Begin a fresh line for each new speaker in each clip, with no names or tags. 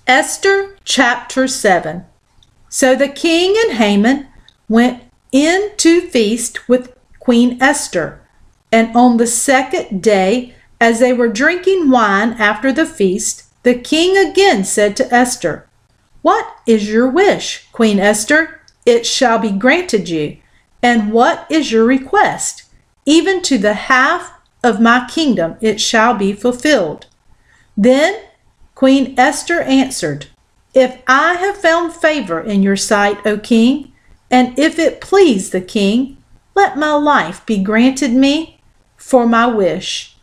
Esther chapter 7. So the king and Haman went in to feast with Queen Esther. And on the second day, as they were drinking wine after the feast, the king again said to Esther, "What is your wish, Queen Esther? It shall be granted you. And what is your request? Even to the half of my kingdom it shall be fulfilled." Then Queen Esther answered, "If I have found favor in your sight, O king, and if it please the king, let my life be granted me for my wish,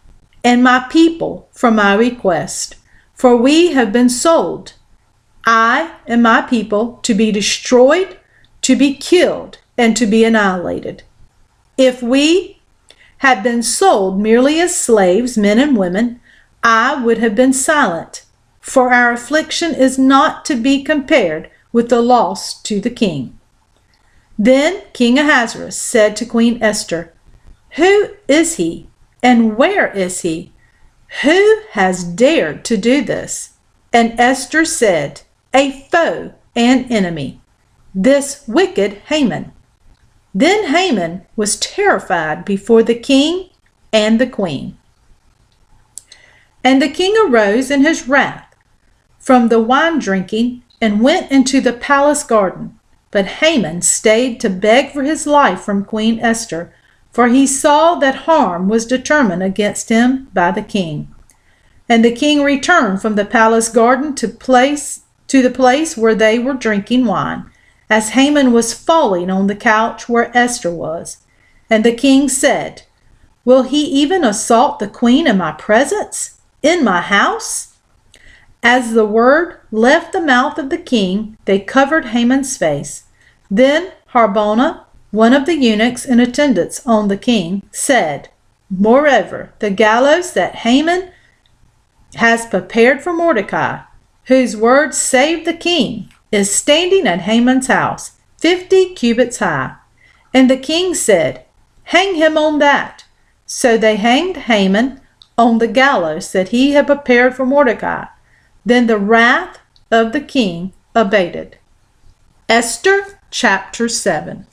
and my people for my request. For we have been sold, I and my people, to be destroyed, to be killed, and to be annihilated. If we had been sold merely as slaves, men and women, I would have been silent, for our affliction is not to be compared with the loss to the king." Then King Ahasuerus said to Queen Esther, "Who is he, and where is he? Who has dared to do this?" And Esther said, "A foe and enemy, this wicked Haman." Then Haman was terrified before the king and the queen. And the king arose in his wrath from the wine drinking and went into the palace garden. But Haman stayed to beg for his life from Queen Esther, for he saw that harm was determined against him by the king. And the king returned from the palace garden to the place where they were drinking wine, as Haman was falling on the couch where Esther was. And the king said, "Will he even assault the queen in my presence, in my house?" As the word left the mouth of the king, they covered Haman's face. Then Harbona, one of the eunuchs in attendance on the king, said, "Moreover, the gallows that Haman has prepared for Mordecai, whose word saved the king, is standing at Haman's house, 50 cubits high." And the king said, "Hang him on that." So they hanged Haman on the gallows that he had prepared for Mordecai. Then the wrath of the king abated. Esther chapter 7.